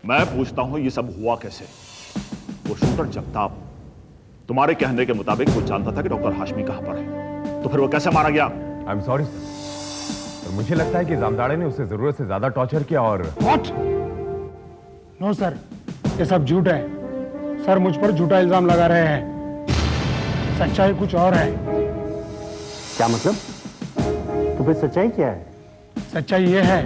मैं पूछता हूं ये सब हुआ कैसे? वो शूटर जगताप तुम्हारे कहने के मुताबिक वो जानता था कि डॉक्टर हाशमी कहां पर है, तो फिर वो कैसे मारा गया? आई एम सॉरी सर, पर मुझे लगता है कि जामदाड़े ने उसे जरूरत से ज्यादा टॉर्चर किया और व्हाट? नो सर, ये सब झूठ है। सर मुझ पर झूठा इल्जाम लगा रहे हैं। सच्चाई कुछ और है। क्या मतलब? तो फिर सच्चाई क्या है? सच्चाई ये है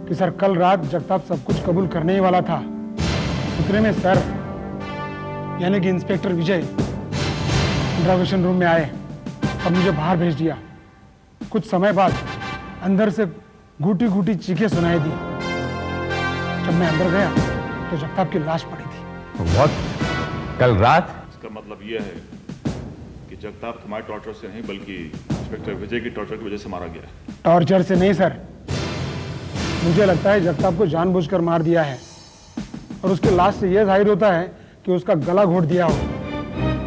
कि सर कल रात जगताप सब कुछ कबूल करने ही वाला था। उतने में सर यानी कि इंस्पेक्टर विजय इंट्रोगेशन रूम में आए और मुझे बाहर भेज दिया। कुछ समय बाद अंदर से घूटी घूटी चीखें सुनाई दी। जब मैं अंदर गया तो जगताप की लाश पड़ी थी। बहुत कल रात? इसका मतलब यह है कि जगताप तुम्हारे टॉर्चर से नहीं बल्कि इंस्पेक्टर विजय की टॉर्चर की वजह से मारा गया है। टॉर्चर से नहीं सर, मुझे लगता है जगताप को जानबूझकर मार दिया है और उसके लाश से यह जाहिर होता है कि उसका गला घोट दिया हो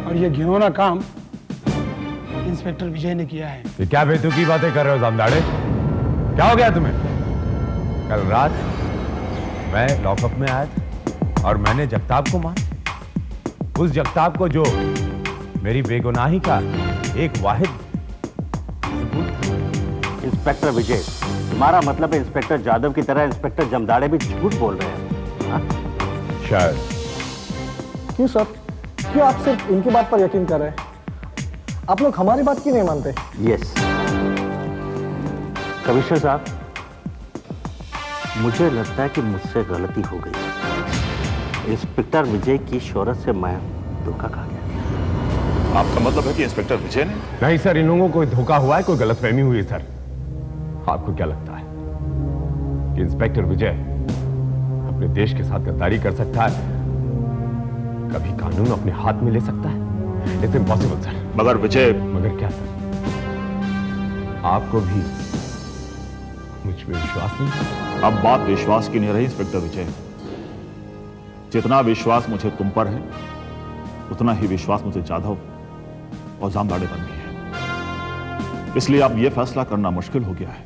और यह घिनौना काम इंस्पेक्टर विजय ने किया है। ये क्या बेतुकी बातें कर रहे हो जामदाड़े? क्या हो गया तुम्हें? कल रात मैं लॉकअप में आया था और मैंने जगताप को मारा। उस जगताप को जो मेरी बेगुनाही का एक वाहिद। इंस्पेक्टर विजय, तुम्हारा मतलब है इंस्पेक्टर जादव की तरह इंस्पेक्टर जमदाड़े भी झूठ बोल रहे हैं? शायद। क्यों सर, क्यों आप सिर्फ इनकी बात पर यकीन कर रहे हैं? आप लोग हमारी बात क्यों नहीं मानते? यस कमिश्नर साहब, मुझे लगता है कि मुझसे गलती हो गई। इंस्पेक्टर विजय की शोहरत से मैं धोखा खा गया। आपका मतलब है कि इंस्पेक्टर विजय ने? नहीं सर, इन लोगों को धोखा हुआ है, कोई गलतफहमी हुई है सर। आपको क्या लगता है कि इंस्पेक्टर विजय अपने देश के साथ गद्दारी कर सकता है? कभी कानून अपने हाथ में ले सकता है? It's impossible sir. मगर विजय। मगर क्या सर? आपको भी मुझ पे विश्वास नहीं? अब बात विश्वास की नहीं रही इंस्पेक्टर विजय। जितना विश्वास मुझे तुम पर है उतना ही विश्वास मुझे जाधव और जामदाड़े पर भी है। इसलिए अब यह फैसला करना मुश्किल हो गया है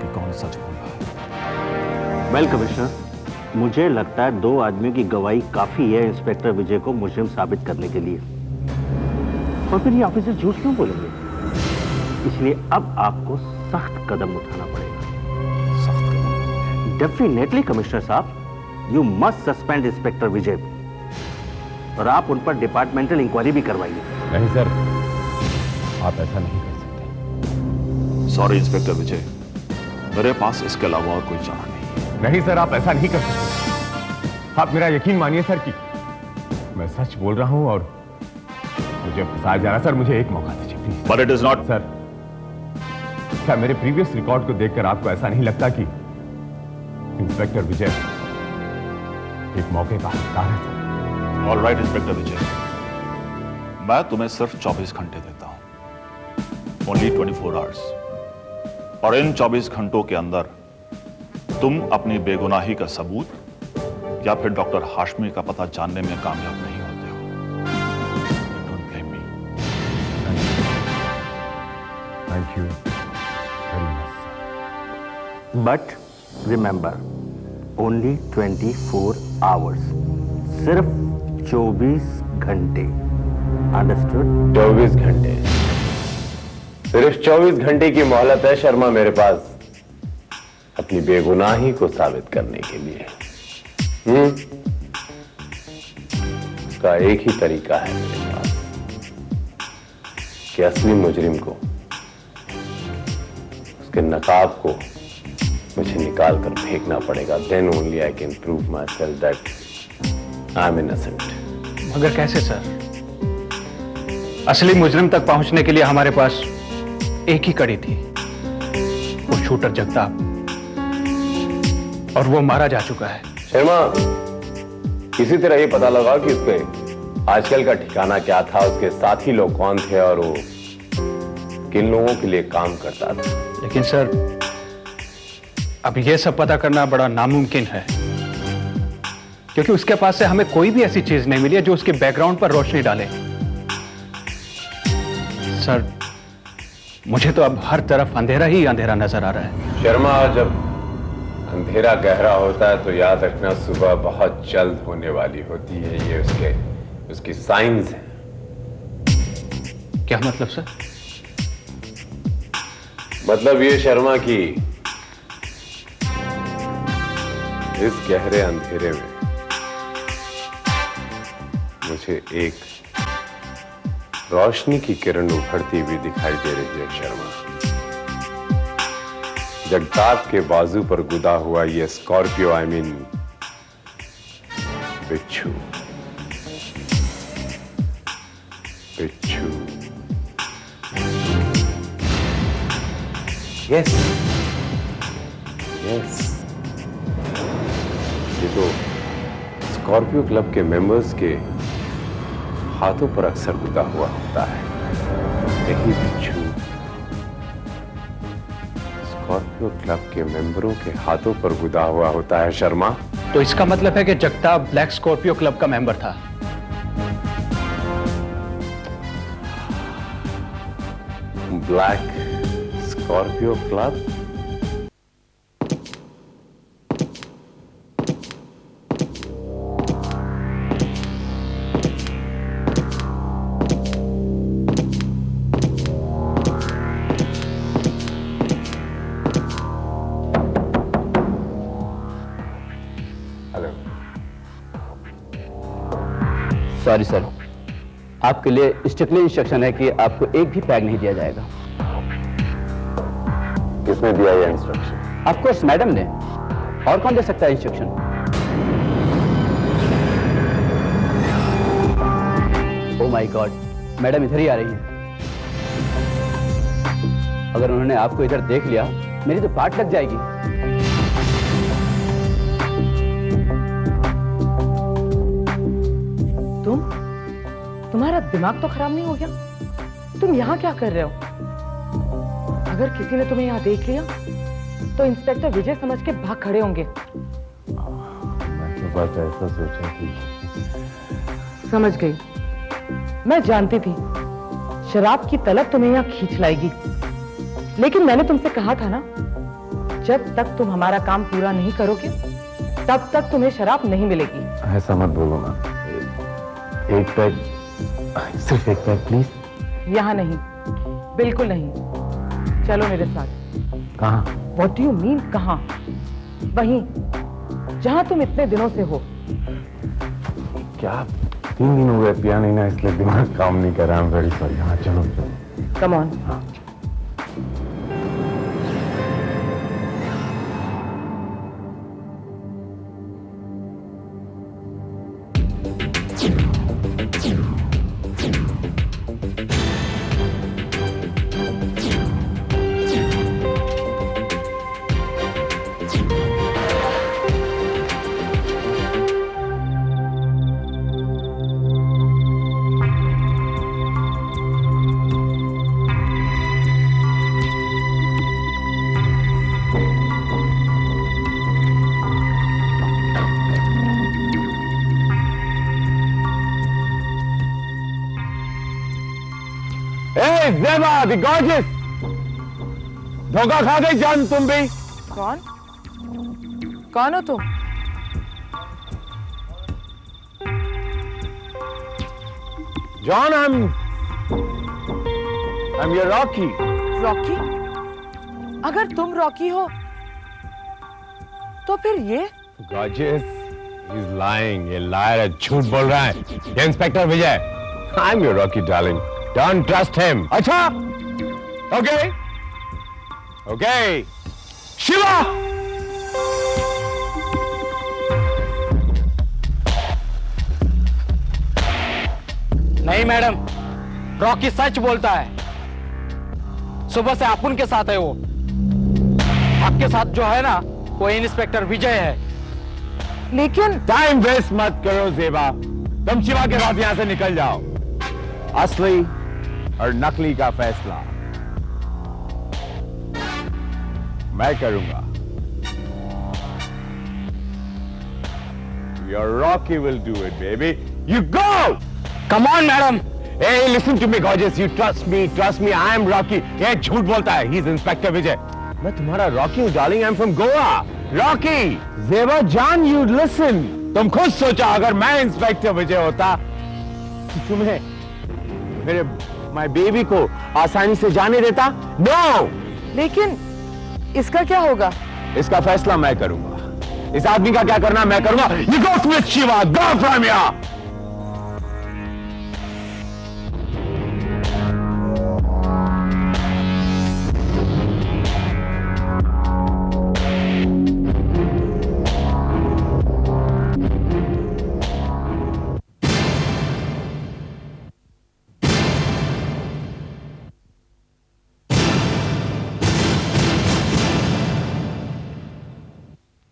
कि कौन सच बोल रहा है। वेल कमिश्नर, मुझे लगता है 2 आदमियों की गवाही काफी है इंस्पेक्टर विजय को मुजरिम साबित करने के लिए। और फिर ये ऑफिसर झूठ क्यों बोलेंगे? इसलिए अब आपको सख्त कदम उठाना पड़ेगा। सख्त कदम? डेफिनेटली कमिश्नर साहब, यू मस्ट सस्पेंड इंस्पेक्टर विजय और आप उन पर डिपार्टमेंटल इंक्वायरी भी करवाइए। नहीं सर, आप ऐसा नहीं कर सकते। सॉरी इंस्पेक्टर विजय, मेरे पास इसके अलावा और कोई चारा नहीं। नहीं सर, आप ऐसा नहीं कर सकते। आप मेरा यकीन मानिए सर कि मैं सच बोल रहा हूं और मुझे फंसाया जा रहा। सर मुझे एक मौका दीजिए please. But it is not. Sir, क्या मेरे प्रीवियस रिकॉर्ड को देखकर आपको ऐसा नहीं लगता कि इंस्पेक्टर विजय एक मौके का हकदार है? ऑल राइट इंस्पेक्टर विजय, मैं तुम्हें सिर्फ 24 घंटे देता हूं, ओनली 24 आवर्स। और इन 24 घंटों के अंदर तुम अपनी बेगुनाही का सबूत या फिर डॉक्टर हाशमी का पता जानने में कामयाब नहीं होते हो। Don't blame me. Thank you very much. But remember, only 24 hours, सिर्फ 24 घंटे। अंडरस्टूड? 24 घंटे, सिर्फ 24 घंटे की मोहलत है शर्मा मेरे पास अपनी बेगुनाही को साबित करने के लिए। उसका एक ही तरीका है मेरे पास कि असली मुजरिम को, उसके नकाब को मुझे निकाल कर फेंकना पड़ेगा। Then only I can prove myself that I am innocent. मगर कैसे सर? असली मुजरिम तक पहुंचने के लिए हमारे पास एक ही कड़ी थी, वो शूटर जगताप, और वो मारा जा चुका है। शर्मा, किसी तरह ये पता लगा कि उसके आजकल का ठिकाना क्या था, उसके साथी लोग कौन थे और वो किन लोगों के लिए काम करता था। लेकिन सर, अब यह सब पता करना बड़ा नामुमकिन है, क्योंकि उसके पास से हमें कोई भी ऐसी चीज नहीं मिली है जो उसके बैकग्राउंड पर रोशनी डाले। सर, मुझे तो अब हर तरफ अंधेरा ही अंधेरा नजर आ रहा है। शर्मा, जब अंधेरा गहरा होता है तो याद रखना सुबह बहुत जल्द होने वाली होती है। ये उसकी साइंस है। क्या मतलब सर? मतलब ये शर्मा की इस गहरे अंधेरे में मुझे एक रोशनी की किरण उभरती हुई दिखाई दे रही है। शर्मा, जगताप के बाजू पर गुदा हुआ ये स्कॉर्पियो, आई मीन बिच्छू, बिच्छू, यस यस, ये तो स्कॉर्पियो क्लब के मेंबर्स के हाथों पर अक्सर गुदा हुआ होता है। यही बिच्छू स्कॉर्पियो क्लब के मेंबरों के हाथों पर गुदा हुआ होता है। शर्मा, तो इसका मतलब है कि जगताप ब्लैक स्कॉर्पियो क्लब का मेंबर था। Black Scorpio club? Sorry sir, आपके लिए स्ट्रिक्टली इंस्ट्रक्शन है कि आपको एक भी पैग नहीं दिया जाएगा। किसने दिया ये इंस्ट्रक्शन? ऑफ कोर्स मैडम ने, और कौन दे सकता है instruction? Oh my God, madam इधर ही आ रही हैं। अगर उन्होंने आपको इधर देख लिया, मेरी तो पार्ट लग जाएगी। तुम्हारा दिमाग तो खराब नहीं हो गया? तुम यहाँ क्या कर रहे हो? अगर किसी ने तुम्हें यहाँ देख लिया तो इंस्पेक्टर विजय समझ के भाग खड़े होंगे। मैं तो बस ऐसा सोचा कि समझ गई, मैं जानती थी शराब की तलब तुम्हें यहाँ खींच लाएगी, लेकिन मैंने तुमसे कहा था ना, जब तक तुम हमारा काम पूरा नहीं करोगे तब तक तुम्हें शराब नहीं मिलेगी। ऐसा मत बोलो ना। एक पैक, सिर्फ एक पैक प्लीज। यहाँ नहीं, बिल्कुल नहीं। चलो मेरे साथ। कहाँ? What do you mean कहाँ? वहीं जहाँ तुम इतने दिनों से हो। क्या 3 दिन हो गए पिया नहीं ना, इसलिए दिमाग काम नहीं कर रहा। Very sorry. हाँ चलो। Come on. Zeba, the gorgeous! धोखा खा गई जान तुम भी। कौन? कौन हो तुम? John, I'm your Rocky. Rocky? अगर तुम रॉकी हो तो फिर ये? Gorgeous, he's lying. ये लायर है, झूठ बोल रहा है। ये inspector Vijay. I'm your Rocky darling. Don't trust him. अच्छा? Okay. Okay. शिवा! नहीं मैडम, रॉकी सच बोलता है। सुबह से आप उनके साथ है वो। आपके साथ जो है ना, वो इंस्पेक्टर विजय है। लेकिन टाइम वेस्ट मत करो ज़ेबा, तुम शिवा के साथ यहां से निकल जाओ। असली और नकली का फैसला मैं करूंगा। Your Rocky will do it, baby. You go! Come on, madam. Hey, listen to me, gorgeous. You trust me, I am Rocky. ये झूठ बोलता है. He's Inspector Vijay. मैं तुम्हारा रॉकी हूँ darling, I am from Goa. Rocky, जेवर जान, you listen. तुम खुद सोचा अगर मैं इंस्पेक्टर विजय होता तो तुम्हें मेरे माय बेबी को आसानी से जाने देता? नो। लेकिन इसका क्या होगा? इसका फैसला मैं करूंगा। इस आदमी का क्या करना मैं करूंगा। You go to Shiva, go from here.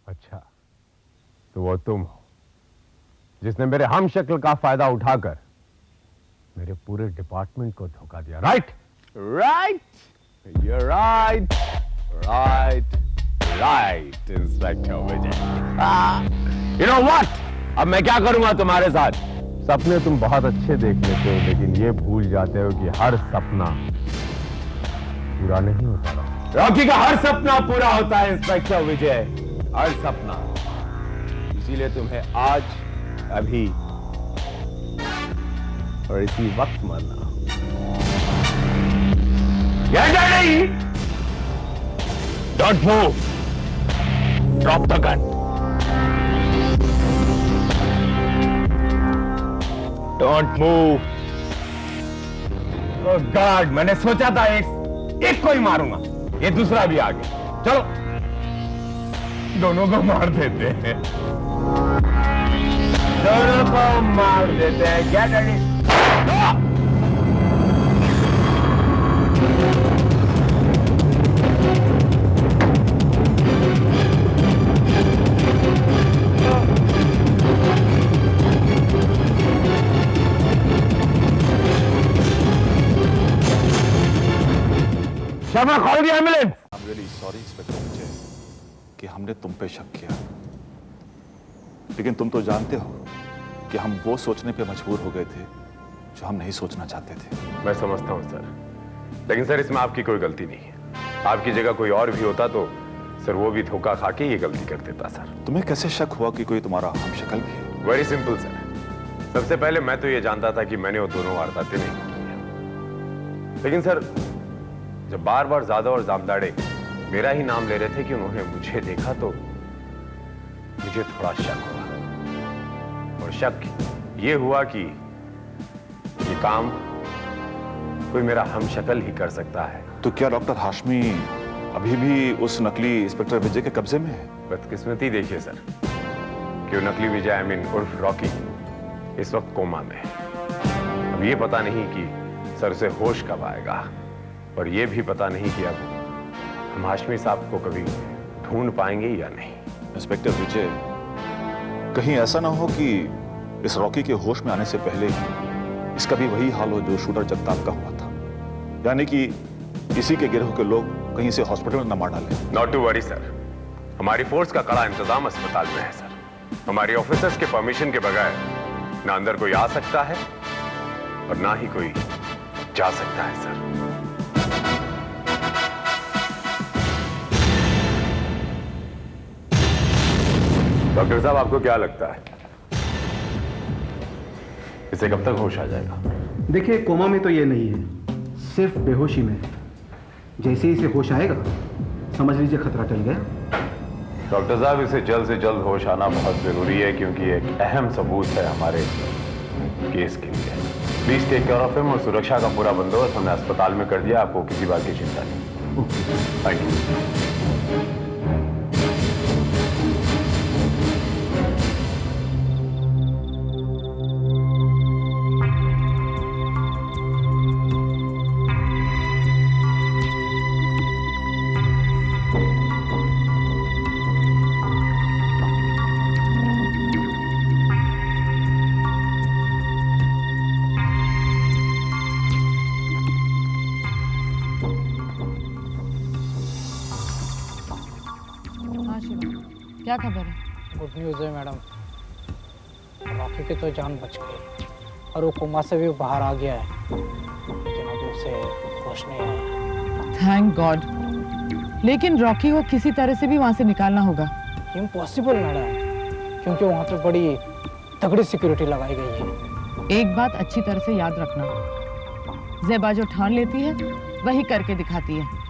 अच्छा, तो वो तुम हो जिसने मेरे हम शक्ल का फायदा उठाकर मेरे पूरे डिपार्टमेंट को धोखा दिया। Right right, you're right, right, inspector Vijay. You know what? अब मैं क्या करूंगा तुम्हारे साथ? सपने तुम बहुत अच्छे देख लेते हो, लेकिन ये भूल जाते हो कि हर सपना पूरा नहीं होता। रॉकी का हर सपना पूरा होता है इंस्पेक्टर विजय, हर सपना। इसीलिए तुम्हें आज, अभी और इसी वक्त मरना। Get ready! Don't move! Drop the gun! Don't move! Oh God! मैंने सोचा था एक को ही मारूंगा, ये दूसरा भी आ गया। चलो दोनों को मार देते हैं, दोनों को मार देते हैं। Get ready! Sharma, call the ambulance. I'm really sorry, inspector Vijay, कि हमने तुम पे शक किया, लेकिन तुम तो जानते हो कि हम वो सोचने पे मजबूर हो गए थे जो हम नहीं सोचना चाहते थे। मैं समझता हूं सर, लेकिन सर इसमें आपकी कोई गलती नहीं है। आपकी जगह कोई और भी होता तो सर वो भी धोखा खा के ये गलती कर देता। सर तुम्हें कैसे शक हुआ कि कोई तुम्हारा हमशक्ल भी है? वेरी सिंपल सर, सबसे पहले मैं तो ये जानता था कि मैंने वो दोनों वारदातें नहीं की, लेकिन सर जब बार बार ज्यादा और जामदाड़े मेरा ही नाम ले रहे थे कि उन्होंने मुझे देखा, तो मुझे थोड़ा शक हुआ। और शक ये हुआ कि ये काम कोई मेरा हमशक्ल ही कर सकता है। तो क्या डॉक्टर हाशमी अभी भी उस नकली इंस्पेक्टर विजय के कब्जे में है? बदकिस्मती देखिए सर कि वो नकली विजय, आई मीन उर्फ रॉकी, इस वक्त कोमा में है। अब ये पता नहीं कि सर से होश कब आएगा, और ये भी पता नहीं कि अब हम हाशमी साहब को कभी ढूंढ पाएंगे या नहीं। इंस्पेक्टर विजय, कहीं ऐसा ना हो कि इस रॉकी के होश में आने से पहले ही इसका भी वही हाल हो जो शूटर जगताप का हुआ था, यानी कि इसी के गिरोह के लोग कहीं से हॉस्पिटल में न मार डाले। नॉट टू वरी सर, हमारी फोर्स का कड़ा इंतजाम अस्पताल में है सर। हमारी ऑफिसर्स के परमिशन के बगैर ना अंदर कोई आ सकता है और ना ही कोई जा सकता है सर। डॉक्टर साहब, आपको क्या लगता है इसे कब तक होश आ जाएगा? देखिए, कोमा में तो ये नहीं है, सिर्फ बेहोशी में। जैसे ही इसे होश आएगा समझ लीजिए खतरा टल गया। डॉक्टर साहब, इसे जल्द से जल्द होश आना बहुत जरूरी है, क्योंकि एक अहम सबूत है हमारे केस के लिए। Please take care of him, और सुरक्षा का पूरा बंदोबस्त हमने अस्पताल में कर दिया। आपको किसी बात की चिंता नहीं। Thank you. क्या खबर है? गुड न्यूज़ है मैडम, रॉकी की तो जान बच गई और वो कोमा से भी बाहर आ गया है, लेकिन अभी उसे होश नहीं आया। Thank God. लेकिन रॉकी को किसी तरह से भी वहां से निकालना होगा। इम्पॉसिबल मैडम, क्योंकि वहां पे बड़ी तगड़ी सिक्योरिटी लगाई गई है। एक बात अच्छी तरह से याद रखना, ज़ेबा जो ठान लेती है वही करके दिखाती है।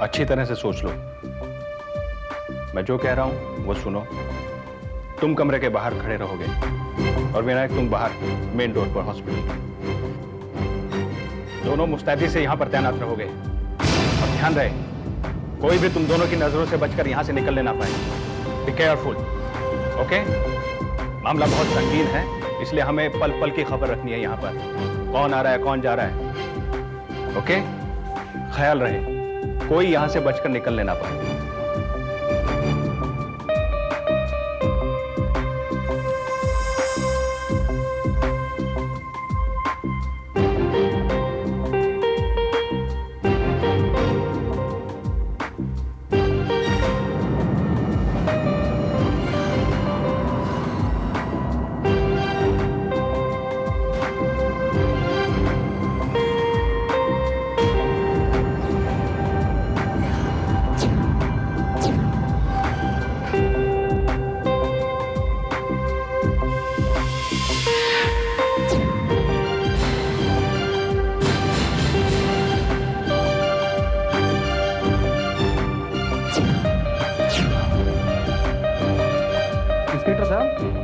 अच्छी तरह से सोच लो, मैं जो कह रहा हूं वो सुनो। तुम कमरे के बाहर खड़े रहोगे और विनायक तुम बाहर मेन डोर पर हॉस्पिटल। दोनों मुस्तैदी से यहां पर तैनात रहोगे और ध्यान रहे कोई भी तुम दोनों की नजरों से बचकर यहां से निकलने ना पाए। Be careful, okay? मामला बहुत संगीन है, इसलिए हमें पल पल की खबर रखनी है। यहां पर कौन आ रहा है, कौन जा रहा है, ओके? ख्याल रहे कोई यहां से बचकर निकलने ना पाए।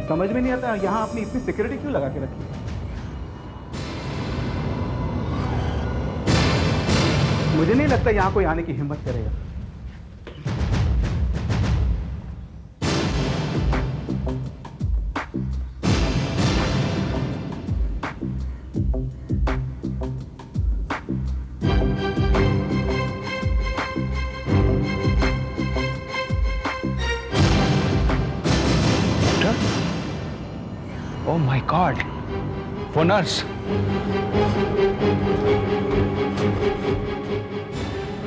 समझ में नहीं आता यहाँ आपने इतनी सिक्योरिटी क्यों लगा के रखी है? मुझे नहीं लगता यहाँ कोई आने की हिम्मत करेगा। Oh my God, वो नर्स।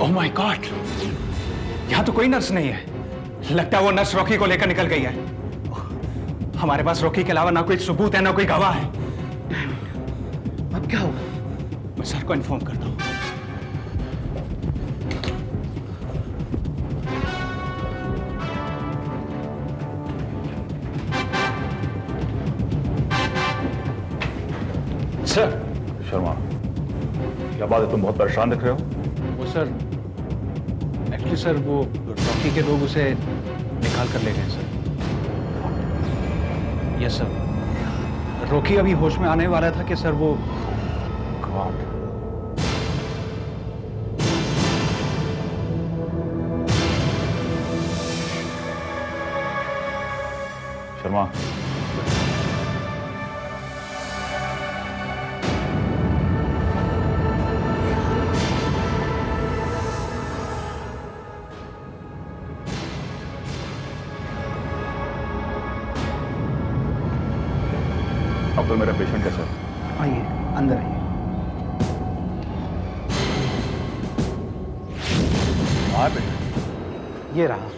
Oh my God, यहाँ तो कोई नर्स नहीं है। लगता है वो नर्स रॉकी को लेकर निकल गई है। हमारे पास रॉकी के अलावा ना कोई सबूत है ना कोई गवाह है। अब क्या होगा? मैं सर को इन्फॉर्म करता हूँ। सर। शर्मा, क्या बात है, तुम बहुत परेशान दिख रहे हो? वो सर, एक्चुअली सर वो रॉकी के लोग उसे निकाल कर ले गए सर। यस सर, रॉकी अभी होश में आने वाला था कि सर वो गॉड। शर्मा, अब तो मेरा पेशेंट कैसा है? आइए, अंदर आइए। हाँ पेशेंट। ये रहा।